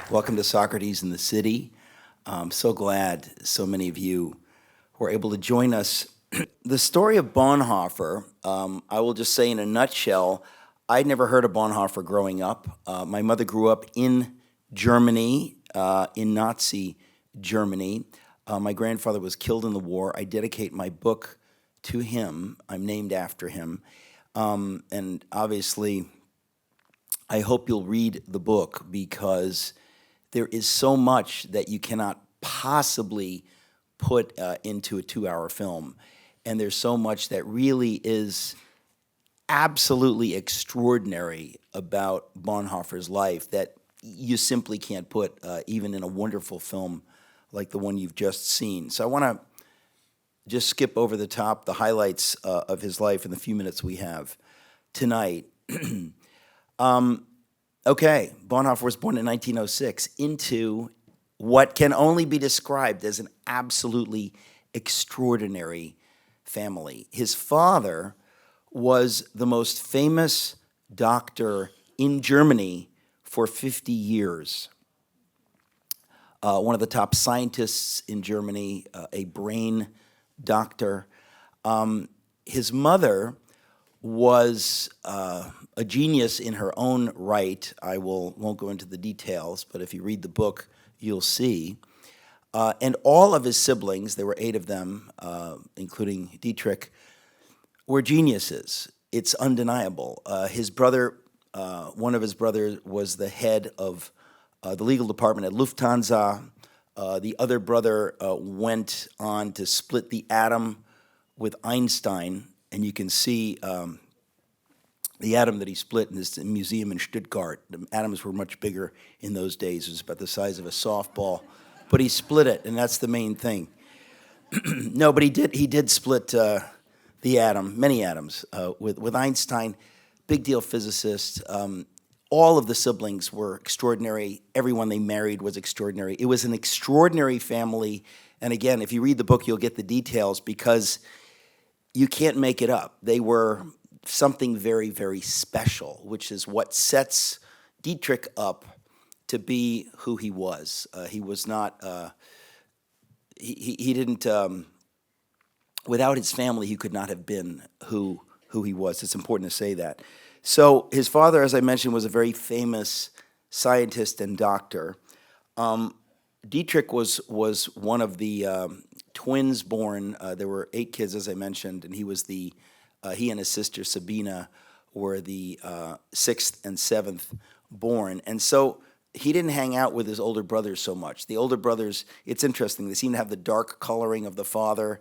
Welcome to Socrates in the City. I'm so glad so many of you were able to join us. The story of Bonhoeffer, I will just say in a nutshell, I'd never heard of Bonhoeffer growing up. My mother grew up in Germany, in Nazi Germany. My grandfather was killed in the war. I dedicate my book to him. I'm named after him. And obviously, I hope you'll read the book because there is so much that you cannot possibly put into a 2-hour film. And there's so much that really is absolutely extraordinary about Bonhoeffer's life that you simply can't put even in a wonderful film like the one you've just seen. So I want to just skip over the top the highlights of his life in the few minutes we have tonight. Okay, Bonhoeffer was born in 1906 into what can only be described as an absolutely extraordinary family. His father was the most famous doctor in Germany for 50 years. One of the top scientists in Germany, a brain doctor. His mother was a genius in her own right. I won't go into the details, but if you read the book, you'll see. And all of his siblings, there were 8 of them, including Dietrich, were geniuses. It's undeniable. His brother, one of his brothers, was the head of the legal department at Lufthansa. The other brother went on to split the atom with Einstein, and you can see the atom that he split in this museum in Stuttgart. The atoms were much bigger in those days. It was about the size of a softball. But he split it, and that's the main thing. No, but he did split the atom, many atoms, with Einstein, big deal physicist. All of the siblings were extraordinary. Everyone they married was extraordinary. It was an extraordinary family. And again, if you read the book, you'll get the details because you can't make it up. They were something very, very special, which is what sets Dietrich up to be who he was. He was not, he didn't, without his family, he could not have been who he was. It's important to say that. So his father, as I mentioned, was a very famous scientist and doctor. Dietrich was one of the twins born. There were 8 kids, as I mentioned, and he and his sister Sabina were the 6th and 7th born. And so he didn't hang out with his older brothers so much. The older brothers, it's interesting, they seem to have the dark coloring of the father.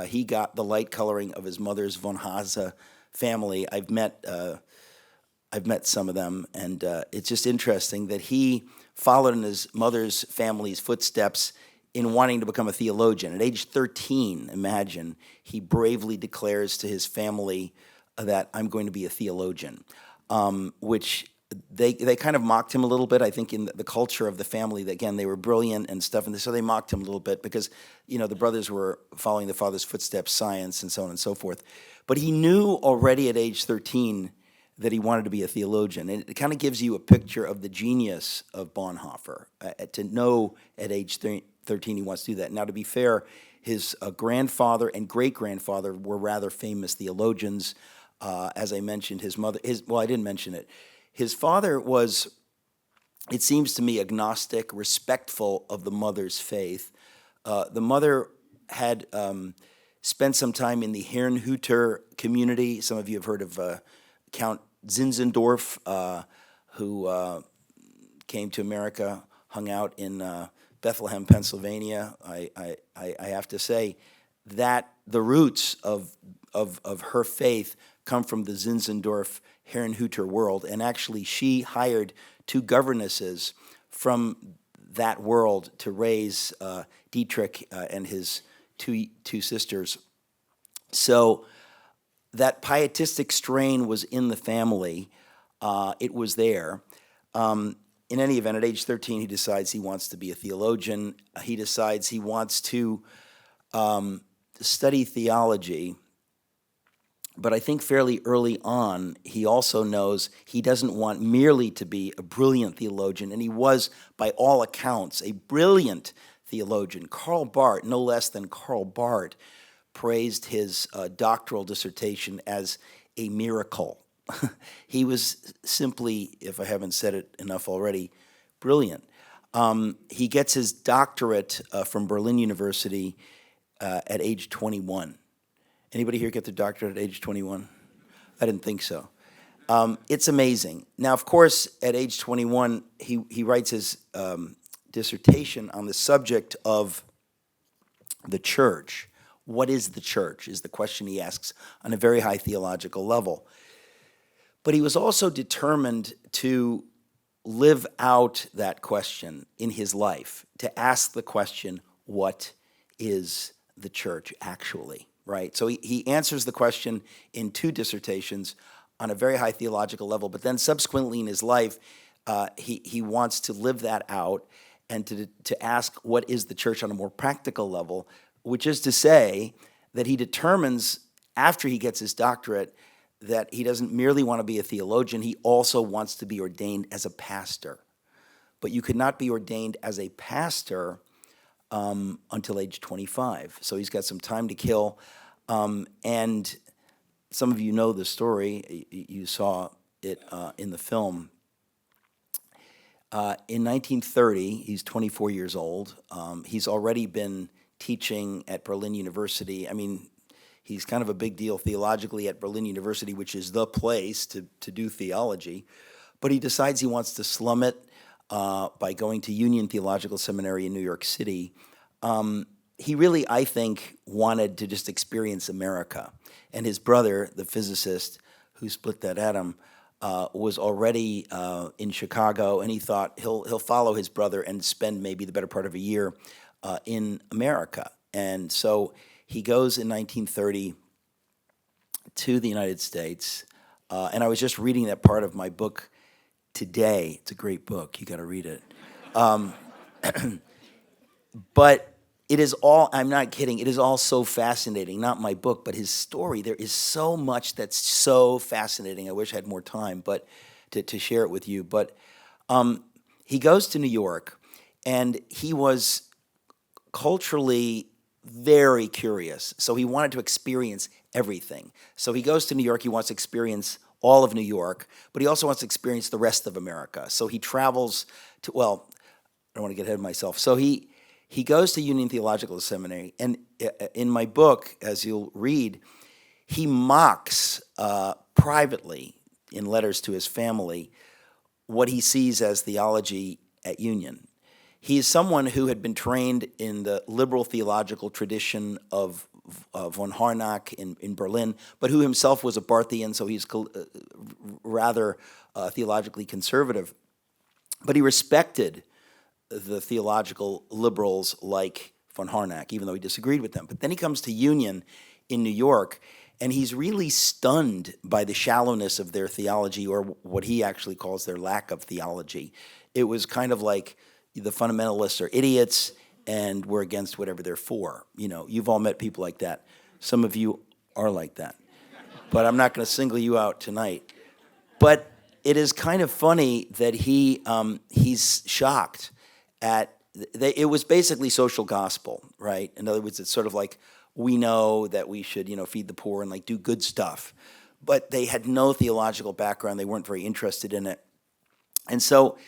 He got the light coloring of his mother's von Hase family. I've met some of them, and it's just interesting that he followed in his mother's family's footsteps in wanting to become a theologian. At age 13, imagine, he bravely declares to his family that I'm going to be a theologian, which they kind of mocked him a little bit. I think in the culture of the family, again, they were brilliant and stuff, and so they mocked him a little bit because, the brothers were following the father's footsteps, science, and so on and so forth. But he knew already at age 13 that he wanted to be a theologian. And it kind of gives you a picture of the genius of Bonhoeffer, to know at age 13 he wants to do that. Now, to be fair, his grandfather and great-grandfather were rather famous theologians. As I mentioned, his mother, I didn't mention it. His father was, it seems to me, agnostic, respectful of the mother's faith. The mother had spent some time in the Herrnhuter community. Some of you have heard of Count Zinzendorf, who came to America, hung out in Bethlehem, Pennsylvania. I have to say that the roots of her faith come from the Zinzendorf Herrnhuter world, and actually she hired 2 governesses from that world to raise Dietrich and his two sisters. So that pietistic strain was in the family. It was there. In any event, at age 13, he decides he wants to be a theologian. He decides he wants to study theology But I think fairly early on, he also knows he doesn't want merely to be a brilliant theologian, and he was, by all accounts, a brilliant theologian. Karl Barth, no less than Karl Barth, praised his doctoral dissertation as a miracle. He was simply, if I haven't said it enough already, brilliant. He gets his doctorate from Berlin University at age 21. Anybody here get their doctorate at age 21? I didn't think so. It's amazing. Now, of course, at age 21, he writes his dissertation on the subject of the church. What is the church, is the question he asks on a very high theological level. But he was also determined to live out that question in his life, to ask the question, what is the church actually, right? So he answers the question in two dissertations on a very high theological level, but then subsequently in his life, he wants to live that out and to ask what is the church on a more practical level, which is to say that he determines after he gets his doctorate that he doesn't merely want to be a theologian, he also wants to be ordained as a pastor. But you could not be ordained as a pastor until age 25. So he's got some time to kill. And some of you know the story. You saw it in the film. In 1930, he's 24 years old. He's already been teaching at Berlin University. I mean, he's kind of a big deal theologically at Berlin University, which is the place to do theology. But he decides he wants to slum it by going to Union Theological Seminary in New York City. He really, I think, wanted to just experience America. And his brother, the physicist who split that atom, was already in Chicago, and he thought he'll follow his brother and spend maybe the better part of a year in America. And so he goes in 1930 to the United States, and I was just reading that part of my book today. It's a great book. You got to read it. But it is all, I'm not kidding, it is all so fascinating. Not my book, but his story. There is so much that's so fascinating. I wish I had more time but to share it with you. But he goes to New York, and he was culturally very curious. So he wanted to experience everything. So he goes to New York, he wants to experience all of New York, but he also wants to experience the rest of America. So he travels to, well, I don't want to get ahead of myself. So he goes to Union Theological Seminary, and in my book, as you'll read, he mocks privately in letters to his family what he sees as theology at Union. He is someone who had been trained in the liberal theological tradition of von Harnack in Berlin, but who himself was a Barthian, so he's rather theologically conservative. But he respected the theological liberals like von Harnack, even though he disagreed with them. But then he comes to Union in New York, and he's really stunned by the shallowness of their theology, or what he actually calls their lack of theology. It was kind of like the fundamentalists are idiots, and we're against whatever they're for. You know, you've all met people like that. Some of you are like that. But I'm not going to single you out tonight. But it is kind of funny that he's shocked at, it was basically social gospel, right? In other words, it's sort of like, we know that we should, feed the poor and like do good stuff. But they had no theological background. They weren't very interested in it. And so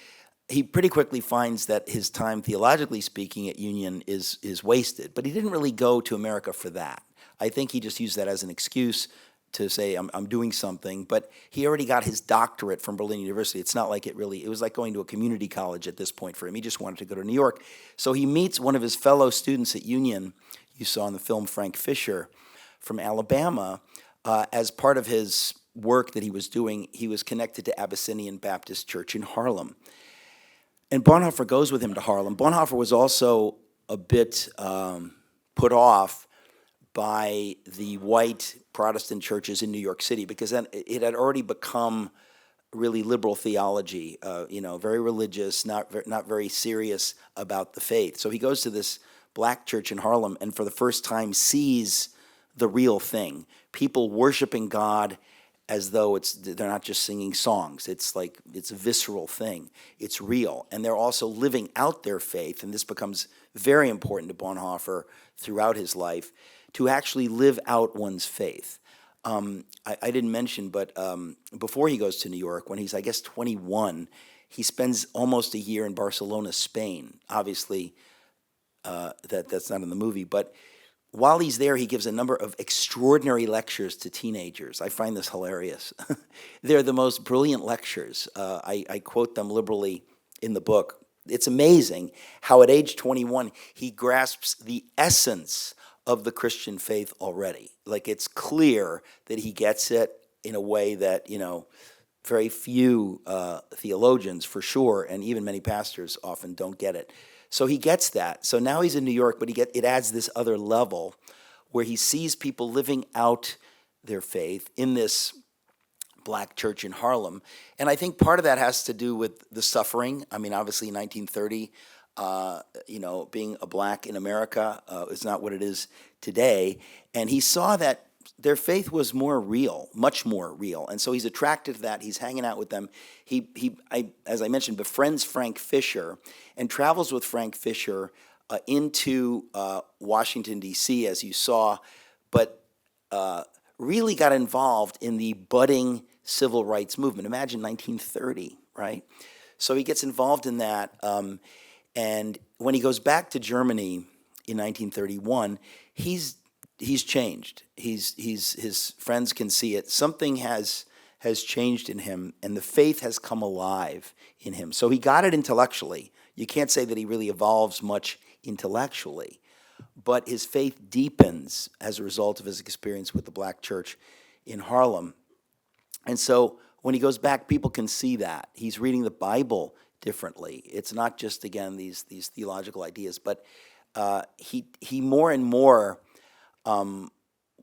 he pretty quickly finds that his time, theologically speaking, at Union is wasted. But he didn't really go to America for that. I think he just used that as an excuse to say, I'm doing something. But he already got his doctorate from Berlin University. It's not like it was like going to a community college at this point for him. He just wanted to go to New York. So he meets one of his fellow students at Union, you saw in the film Frank Fisher, from Alabama. As part of his work that he was doing, he was connected to Abyssinian Baptist Church in Harlem. And Bonhoeffer goes with him to Harlem. Bonhoeffer was also a bit put off by the white Protestant churches in New York City, because then it had already become really liberal theology, very religious, not very serious about the faith. So he goes to this black church in Harlem, and for the first time sees the real thing. People worshiping God as though they're not just singing songs. It's like it's a visceral thing. It's real. And they're also living out their faith, and this becomes very important to Bonhoeffer throughout his life, to actually live out one's faith. I didn't mention, but before he goes to New York, when he's, I guess, 21, he spends almost a year in Barcelona, Spain. Obviously, that's not in the movie, but while he's there, he gives a number of extraordinary lectures to teenagers. I find this hilarious. They're the most brilliant lectures. I quote them liberally in the book. It's amazing how at age 21, he grasps the essence of the Christian faith already. Like, it's clear that he gets it in a way that, very few theologians, for sure, and even many pastors often don't get it. So he gets that. So now he's in New York, but it adds this other level where he sees people living out their faith in this black church in Harlem. And I think part of that has to do with the suffering. I mean, obviously, 1930, being a black in America is not what it is today. And he saw that their faith was more real, much more real. And so he's attracted to that. He's hanging out with them. As I mentioned, befriends Frank Fisher and travels with Frank Fisher into Washington, D.C., as you saw, but really got involved in the budding civil rights movement. Imagine 1930, right? So he gets involved in that. And when he goes back to Germany in 1931, he's changed. His friends can see it. Something has changed in him, and the faith has come alive in him. So he got it intellectually. You can't say that he really evolves much intellectually, but his faith deepens as a result of his experience with the black church in Harlem. And so when he goes back, people can see that. He's reading the Bible differently. It's not just, again, these theological ideas, but he more and more,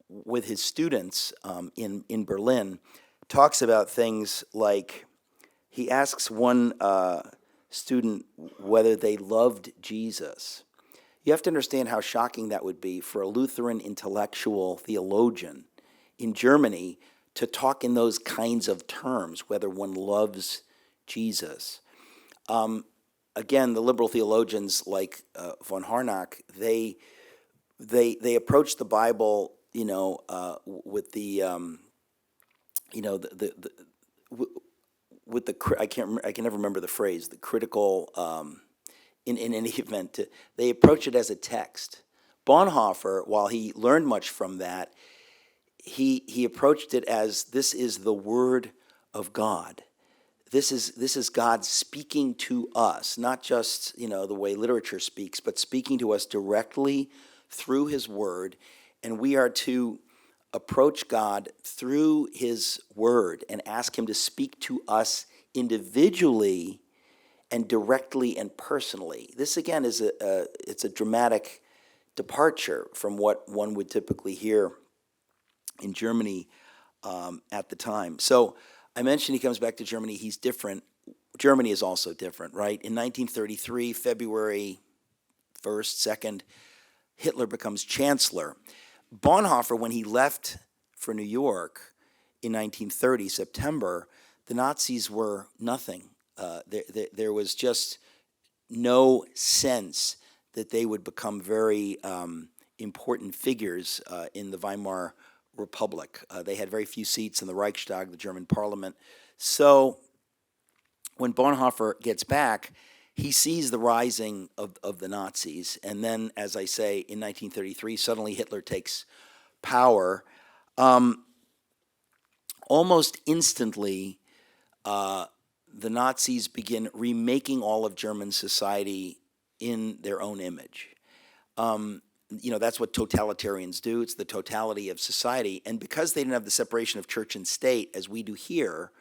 with his students in Berlin, talks about things like, he asks one student whether they loved Jesus. You have to understand how shocking that would be for a Lutheran intellectual theologian in Germany to talk in those kinds of terms, whether one loves Jesus. Again, the liberal theologians like von Harnack, they approach the Bible, with the I can never remember the phrase, the critical. In any event, they approach it as a text. Bonhoeffer, while he learned much from that, he approached it as, this is the Word of God. This is God speaking to us, not just the way literature speaks, but speaking to us directly through His Word, and we are to approach God through His Word and ask Him to speak to us individually and directly and personally. This again is it's a dramatic departure from what one would typically hear in Germany at the time. So I mentioned he comes back to Germany. He's different. Germany is also different, right? In 1933, February 1st, 2nd, Hitler becomes chancellor. Bonhoeffer, when he left for New York in 1930, September, the Nazis were nothing. There was just no sense that they would become very important figures in the Weimar Republic. They had very few seats in the Reichstag, the German parliament. So when Bonhoeffer gets back, he sees the rising of the Nazis. And then, as I say, in 1933, suddenly Hitler takes power. Almost instantly, the Nazis begin remaking all of German society in their own image. That's what totalitarians do. It's the totality of society. And because they didn't have the separation of church and state as we do here,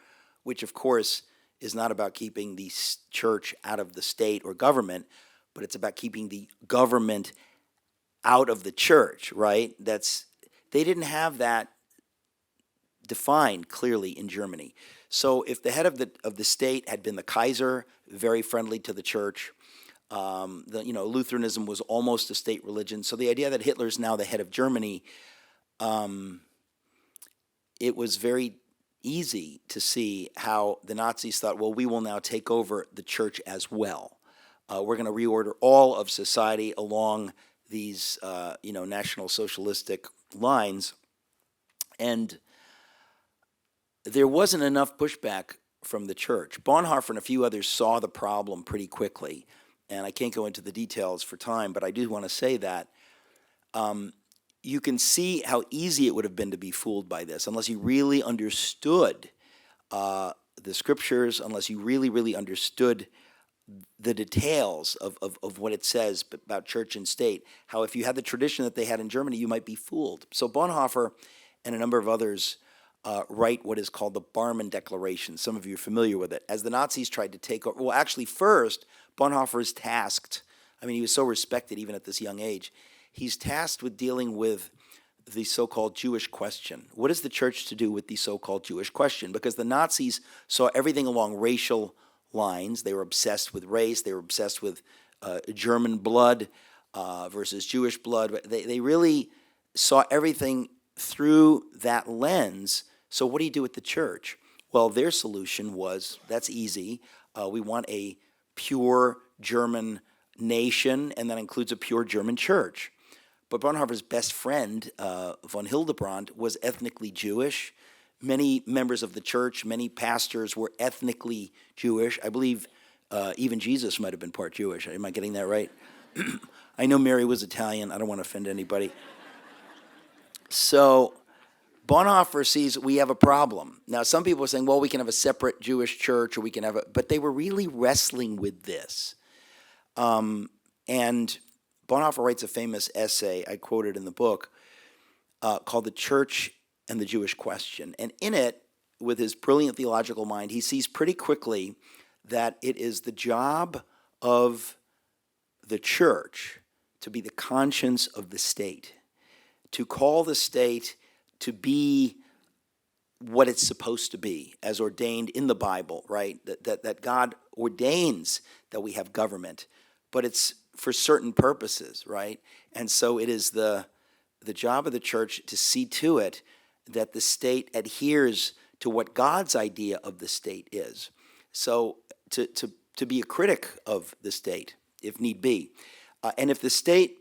which of course is not about keeping the church out of the state or government, but it's about keeping the government out of the church, right? They didn't have that defined clearly in Germany. So if the head of the state had been the Kaiser, very friendly to the church, Lutheranism was almost a state religion. So the idea that Hitler's now the head of Germany it was very easy to see how the Nazis thought, well, we will now take over the church as well. We're going to reorder all of society along these, National Socialistic lines. And there wasn't enough pushback from the church. Bonhoeffer and a few others saw the problem pretty quickly. And I can't go into the details for time, but I do want to say that you can see how easy it would have been to be fooled by this unless you really understood the scriptures, unless you really, really understood the details of what it says about church and state, how if you had the tradition that they had in Germany, you might be fooled. So Bonhoeffer and a number of others write what is called the Barman Declaration. Some of you are familiar with it. As the Nazis tried to take over, well, actually, first, Bonhoeffer is tasked. I mean, he was so respected even at this young age. He's tasked with dealing with the so-called Jewish question. What is the church to do with the so-called Jewish question? Because the Nazis saw everything along racial lines. They were obsessed with race. They were obsessed with German blood versus Jewish blood. They really saw everything through that lens. So what do you do with the church? Well, their solution was, that's easy. We want a pure German nation, and that includes a pure German church. But Bonhoeffer's best friend, von Hildebrand, was ethnically Jewish. Many members of the church, many pastors were ethnically Jewish. I believe even Jesus might have been part Jewish. Am I getting that right? I know Mary was Italian. I don't want to offend anybody. So Bonhoeffer sees we have a problem. Now, some people are saying, well, we can have a separate Jewish church, or we can have a, but they were really wrestling with this. And Bonhoeffer writes a famous essay, I quoted in the book, called The Church and the Jewish Question. And in it, with his brilliant theological mind, he sees pretty quickly that it is the job of the church to be the conscience of the state, to call the state to be what it's supposed to be, as ordained in the Bible, right? That God ordains that we have government, but it's for certain purposes, right? And so it is the job of the church to see to it that the state adheres to what God's idea of the state is. So to be a critic of the state, if need be. And if the state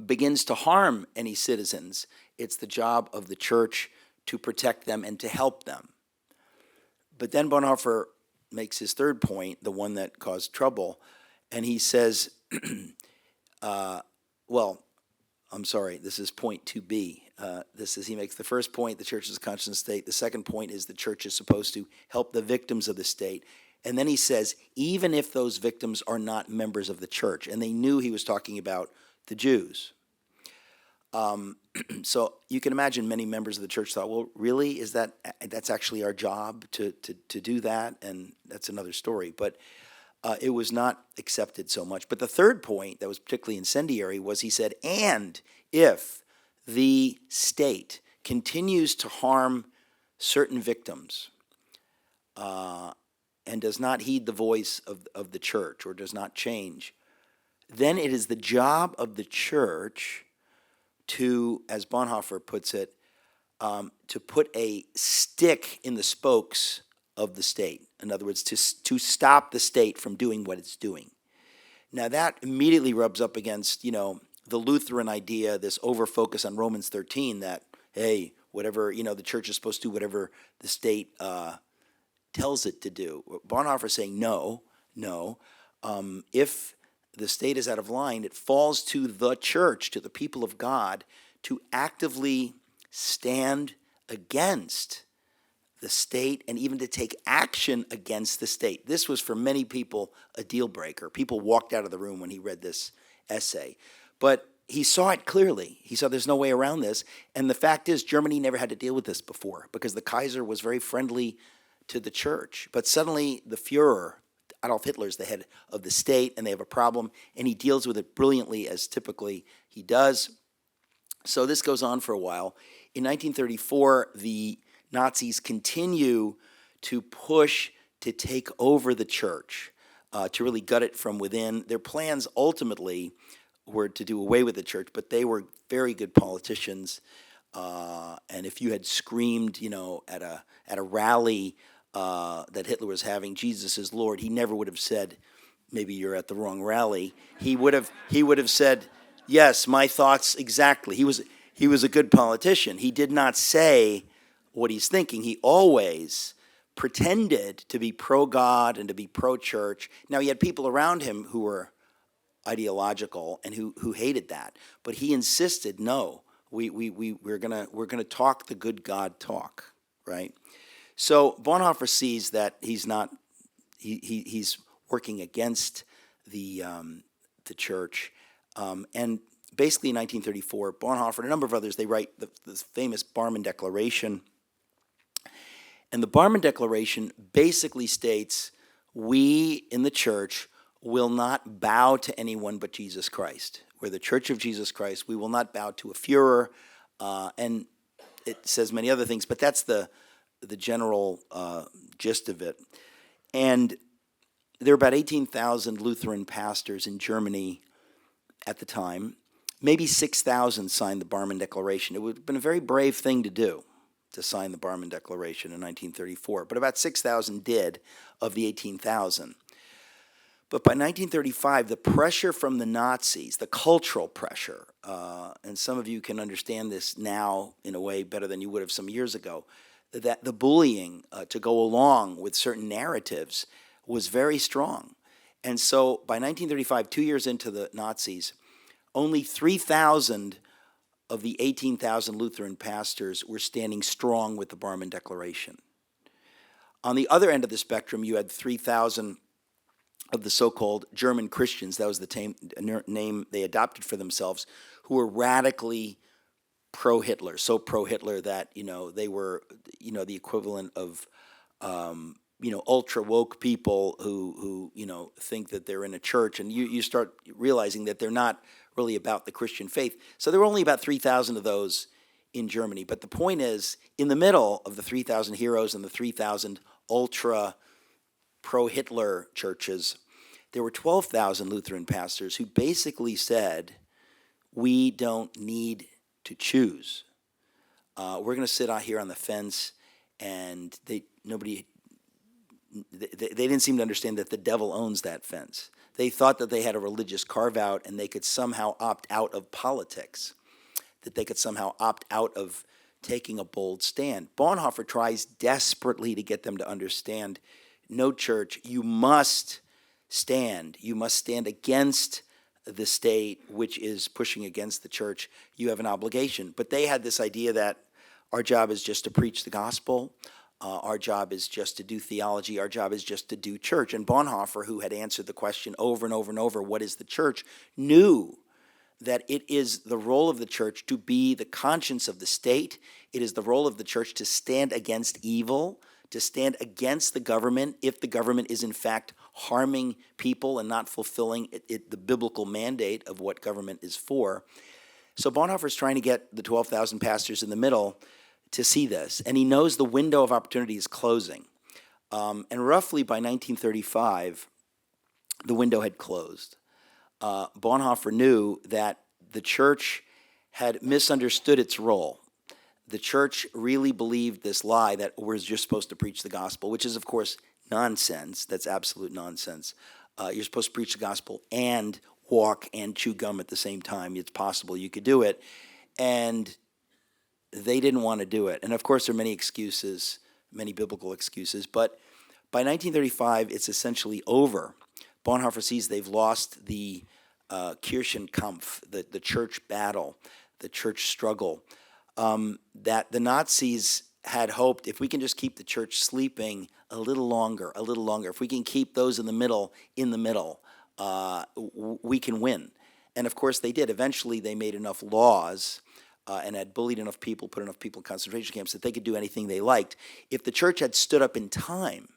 begins to harm any citizens, it's the job of the church to protect them and to help them. But then Bonhoeffer makes his third point, the one that caused trouble, and he says, this is point 2b. He makes the first point, the church is a conscience state. The second point is the church is supposed to help the victims of the state. And then he says, even if those victims are not members of the church, and they knew he was talking about the Jews. So you can imagine many members of the church thought, well, really, that's actually our job to do that? And that's another story. But it was not accepted so much. But the third point that was particularly incendiary was he said, and if the state continues to harm certain victims and does not heed the voice of the church or does not change, then it is the job of the church to, as Bonhoeffer puts it, to put a stick in the spokes of the state. In other words, to stop the state from doing what it's doing. Now that immediately rubs up against, the Lutheran idea, this over-focus on Romans 13, that, hey, whatever, the church is supposed to do whatever the state tells it to do. Bonhoeffer is saying, no. If the state is out of line, it falls to the church, to the people of God, to actively stand against the state and even to take action against the state. This was for many people a deal breaker. People walked out of the room when he read this essay. But he saw it clearly. He saw there's no way around this. And the fact is, Germany never had to deal with this before because the Kaiser was very friendly to the church. But suddenly the Fuhrer, Adolf Hitler's the head of the state, and they have a problem, and he deals with it brilliantly, as typically he does. So this goes on for a while. In 1934, the Nazis continue to push to take over the church, to really gut it from within. Their plans ultimately were to do away with the church, but they were very good politicians. And if you had screamed, at a rally that Hitler was having, "Jesus is Lord," he never would have said, "Maybe you're at the wrong rally." He would have said, "Yes, my thoughts exactly." He was a good politician. He did not say what he's thinking. He always pretended to be pro-God and to be pro-church. Now, he had people around him who were ideological and who hated that, but he insisted, no, we're gonna talk the good God talk, right? So Bonhoeffer sees that he's working against the church, and basically in 1934, Bonhoeffer and a number of others, they write the famous Barman Declaration. And the Barman Declaration basically states, we in the church will not bow to anyone but Jesus Christ. We're the Church of Jesus Christ. We will not bow to a Führer, and it says many other things, but that's the general gist of it. And there were about 18,000 Lutheran pastors in Germany at the time. Maybe 6,000 signed the Barman Declaration. It would have been a very brave thing to do, to sign the Barman Declaration in 1934, but about 6,000 did of the 18,000. But by 1935, the pressure from the Nazis, the cultural pressure, and some of you can understand this now in a way better than you would have some years ago, that the bullying to go along with certain narratives was very strong. And so by 1935, 2 years into the Nazis, only 3,000 of the 18,000 Lutheran pastors were standing strong with the Barman Declaration. On the other end of the spectrum, you had 3,000 of the so-called German Christians, that was the name they adopted for themselves, who were radically pro-Hitler, so pro-Hitler that, they were, the equivalent of, ultra-woke people who think that they're in a church, and you start realizing that they're not really about the Christian faith. So there were only about 3,000 of those in Germany. But the point is, in the middle of the 3,000 heroes and the 3,000 ultra pro-Hitler churches, there were 12,000 Lutheran pastors who basically said, we don't need to choose. We're going to sit out here on the fence, and they didn't seem to understand that the devil owns that fence. They thought that they had a religious carve-out and they could somehow opt out of politics, that they could somehow opt out of taking a bold stand. Bonhoeffer tries desperately to get them to understand, no, church, you must stand. You must stand against the state, which is pushing against the church. You have an obligation. But they had this idea that our job is just to preach the gospel. Our job is just to do theology. Our job is just to do church. And Bonhoeffer, who had answered the question over and over and over, what is the church, knew that it is the role of the church to be the conscience of the state. It is the role of the church to stand against evil, to stand against the government if the government is in fact harming people and not fulfilling the biblical mandate of what government is for. So Bonhoeffer is trying to get the 12,000 pastors in the middle to see this, and he knows the window of opportunity is closing. And roughly by 1935, the window had closed. Bonhoeffer knew that the church had misunderstood its role. The church really believed this lie that we're just supposed to preach the gospel, which is, of course, nonsense. That's absolute nonsense. You're supposed to preach the gospel and walk and chew gum at the same time. It's possible you could do it. And they didn't want to do it. And, of course, there are many excuses, many biblical excuses. But by 1935, it's essentially over. Bonhoeffer sees they've lost the Kirchenkampf, the church battle, the church struggle, that the Nazis had hoped if we can just keep the church sleeping a little longer, if we can keep those in the middle, we can win. And, of course, they did. Eventually, they made enough laws and had bullied enough people, put enough people in concentration camps that they could do anything they liked. If the church had stood up in time,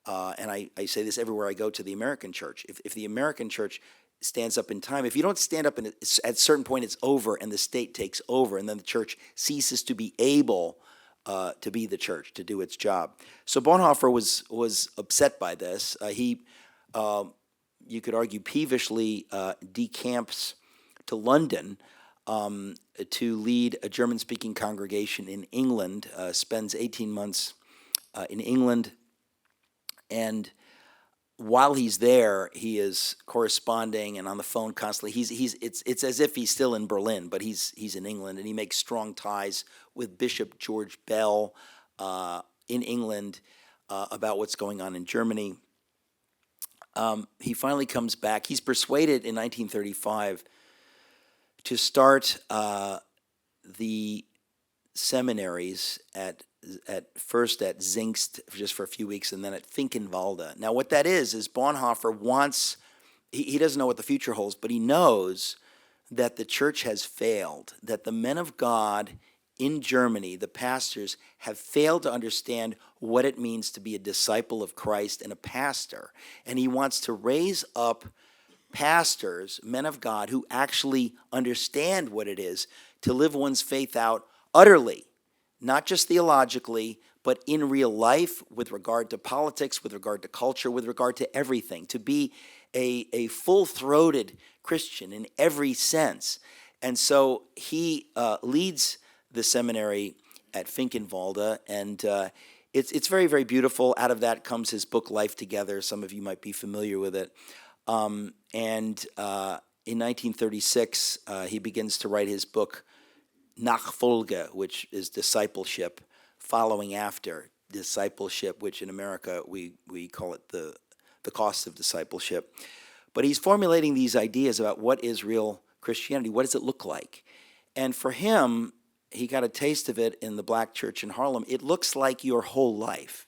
and I say this everywhere I go to the American church, if the American church stands up in time, if you don't stand up at a certain point, it's over and the state takes over, and then the church ceases to be able to be the church, to do its job. So Bonhoeffer was upset by this. He you could argue peevishly, decamps to London to lead a German-speaking congregation in England, spends 18 months in England, and while he's there, he is corresponding and on the phone constantly. It's as if he's still in Berlin, but he's in England, and he makes strong ties with Bishop George Bell in England about what's going on in Germany. He finally comes back. He's persuaded in 1935 to start the seminaries at first at Zingst just for a few weeks, and then at Finkenwalde. Now, what that is Bonhoeffer wants, he doesn't know what the future holds, but he knows that the church has failed, that the men of God in Germany, the pastors, have failed to understand what it means to be a disciple of Christ and a pastor. And he wants to raise up pastors, men of God, who actually understand what it is to live one's faith out utterly, not just theologically, but in real life with regard to politics, with regard to culture, with regard to everything, to be a full-throated Christian in every sense. And so he leads the seminary at Finkenwalde, and it's very, very beautiful. Out of that comes his book, Life Together. Some of you might be familiar with it. In 1936, he begins to write his book, Nachfolge, which is discipleship, following after discipleship, which in America we call it the cost of discipleship. But he's formulating these ideas about what is real Christianity, what does it look like? And for him, he got a taste of it in the black church in Harlem. It looks like your whole life.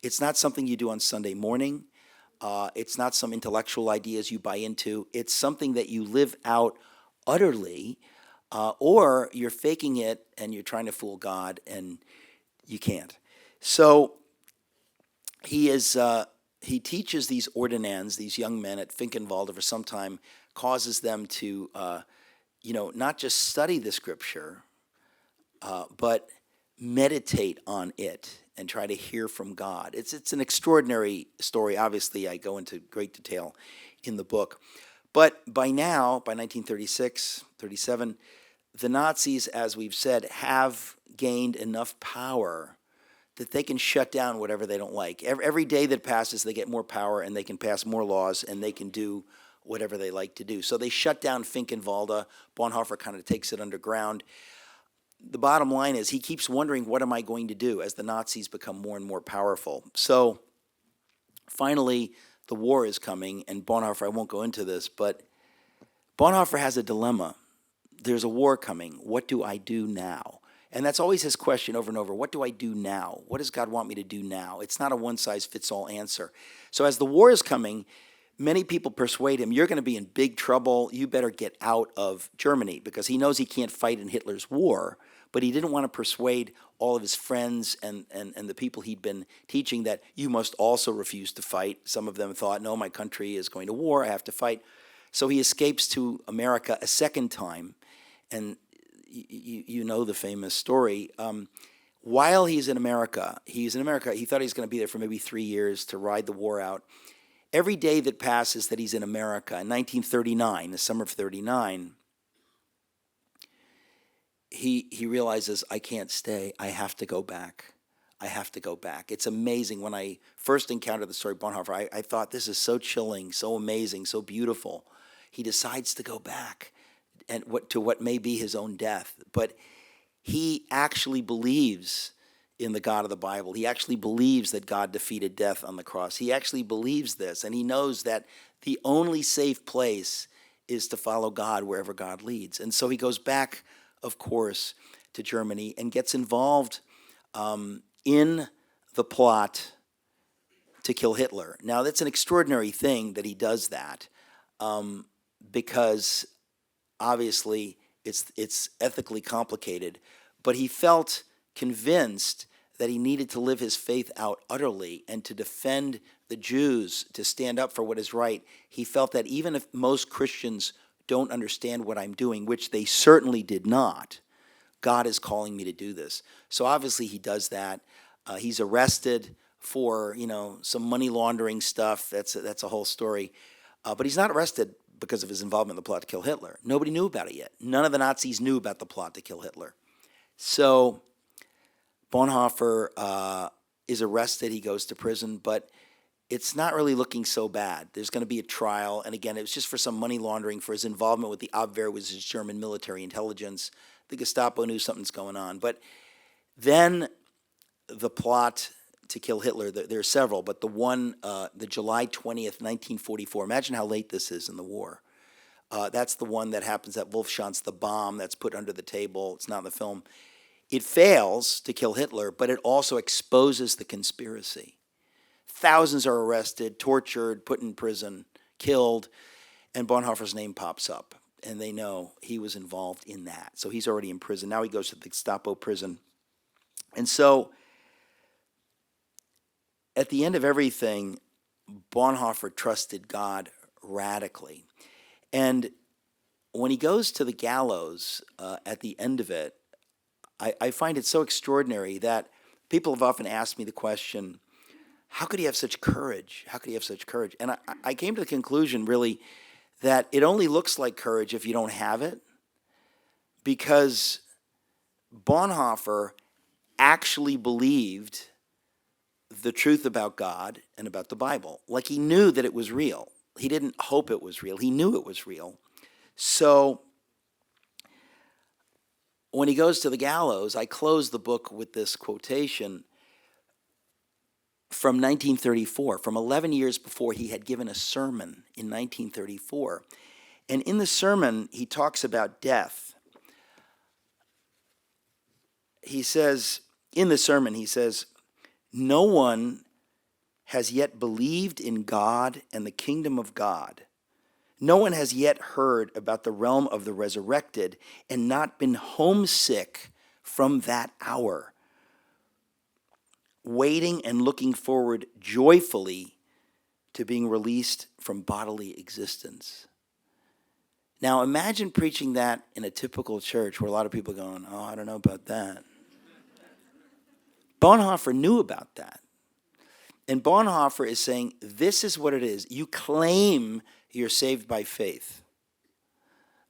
It's not something you do on Sunday morning. It's not some intellectual ideas you buy into. It's something that you live out utterly, or you're faking it and you're trying to fool God and you can't. So he teaches these ordinands, these young men at Finkenwalde for some time, causes them to, not just study the scripture, but meditate on it and try to hear from God. It's an extraordinary story. Obviously, I go into great detail in the book. But by now, by 1936, 37, the Nazis, as we've said, have gained enough power that they can shut down whatever they don't like. Every day that passes, they get more power, and they can pass more laws, and they can do whatever they like to do. So they shut down Finkenwalde. Bonhoeffer kind of takes it underground. The bottom line is he keeps wondering, what am I going to do as the Nazis become more and more powerful? So finally, the war is coming, and Bonhoeffer, I won't go into this, but Bonhoeffer has a dilemma. There's a war coming. What do I do now? And that's always his question over and over. What do I do now? What does God want me to do now? It's not a one-size-fits-all answer. So as the war is coming, many people persuade him, you're going to be in big trouble. You better get out of Germany, because he knows he can't fight in Hitler's war. But he didn't want to persuade all of his friends and the people he'd been teaching that you must also refuse to fight. Some of them thought, no, my country is going to war. I have to fight. So he escapes to America a second time. And you know the famous story. While he's in America, he thought he was going to be there for maybe 3 years to ride the war out. Every day that passes that he's in America, in 1939, the summer of 39, he realizes, I can't stay. I have to go back. I have to go back. It's amazing. When I first encountered the story of Bonhoeffer, I thought, this is so chilling, so amazing, so beautiful. He decides to go back and what may be his own death. But he actually believes in the God of the Bible. He actually believes that God defeated death on the cross. He actually believes this, and he knows that the only safe place is to follow God wherever God leads. And so he goes back, of course, to Germany and gets involved in the plot to kill Hitler. Now, that's an extraordinary thing that he does that, because obviously it's ethically complicated, but he felt convinced that he needed to live his faith out utterly and to defend the Jews, to stand up for what is right. He felt that even if most Christians don't understand what I'm doing, which they certainly did not, God is calling me to do this. So obviously he does that. He's arrested for some money laundering stuff. That's a whole story. But he's not arrested because of his involvement in the plot to kill Hitler. Nobody knew about it yet. None of the Nazis knew about the plot to kill Hitler. So Bonhoeffer is arrested. He goes to prison, but it's not really looking so bad. There's going to be a trial, and again, it was just for some money laundering for his involvement with the Abwehr, which is German military intelligence. The Gestapo knew something's going on. But then the plot to kill Hitler, there are several, but the one, the July 20th, 1944, imagine how late this is in the war. That's the one that happens at Wolfschanz, the bomb that's put under the table. It's not in the film. It fails to kill Hitler, but it also exposes the conspiracy. Thousands are arrested, tortured, put in prison, killed, and Bonhoeffer's name pops up, and they know he was involved in that. So he's already in prison. Now he goes to the Gestapo prison. And so at the end of everything, Bonhoeffer trusted God radically. And when he goes to the gallows at the end of it, I find it so extraordinary that people have often asked me the question, how could he have such courage? How could he have such courage? And I came to the conclusion, really, that it only looks like courage if you don't have it, because Bonhoeffer actually believed the truth about God and about the Bible. Like, he knew that it was real. He didn't hope it was real. He knew it was real. So when he goes to the gallows, I close the book with this quotation from 1934, from 11 years before he had given a sermon in 1934. And in the sermon, he talks about death. He says, in the sermon, he says, no one has yet believed in God and the kingdom of God. No one has yet heard about the realm of the resurrected and not been homesick from that hour, waiting and looking forward joyfully to being released from bodily existence. Now imagine preaching that in a typical church where a lot of people are going, oh, I don't know about that. Bonhoeffer knew about that. And Bonhoeffer is saying, this is what it is. You claim you're saved by faith.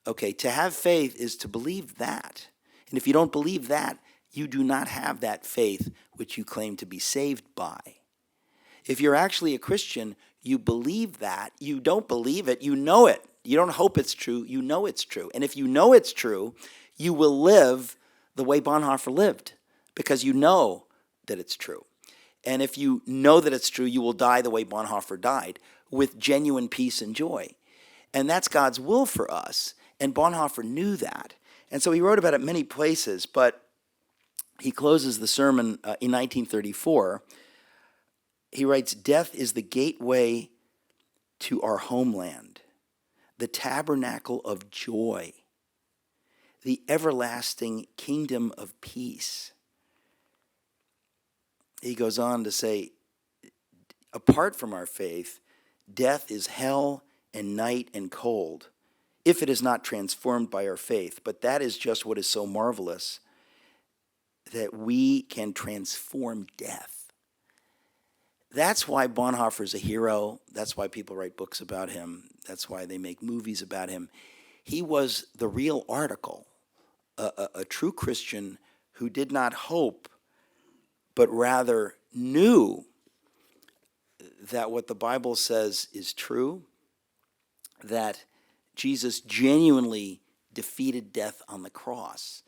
Okay, to have faith is to believe that. And if you don't believe that, you do not have that faith which you claim to be saved by. If you're actually a Christian, you believe that. You don't believe it, you know it. You don't hope it's true, you know it's true. And if you know it's true, you will live the way Bonhoeffer lived, because you know that it's true. And if you know that it's true, you will die the way Bonhoeffer died, with genuine peace and joy. And that's God's will for us. And Bonhoeffer knew that. And so he wrote about it many places, but he closes the sermon in 1934. He writes, death is the gateway to our homeland, the tabernacle of joy, the everlasting kingdom of peace. He goes on to say, apart from our faith, death is hell and night and cold, if it is not transformed by our faith. But that is just what is so marvelous, that we can transform death. That's why Bonhoeffer is a hero. That's why people write books about him. That's why they make movies about him. He was the real article, a true Christian who did not hope, but rather knew that what the Bible says is true, that Jesus genuinely defeated death on the cross,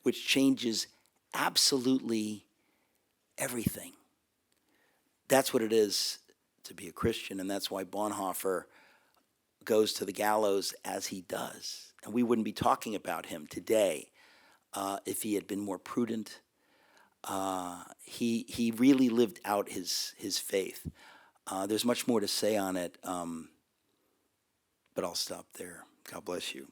which changes absolutely everything. That's what it is to be a Christian, and that's why Bonhoeffer goes to the gallows as he does. And we wouldn't be talking about him today if he had been more prudent. He really lived out his faith. There's much more to say on it, but I'll stop there. God bless you.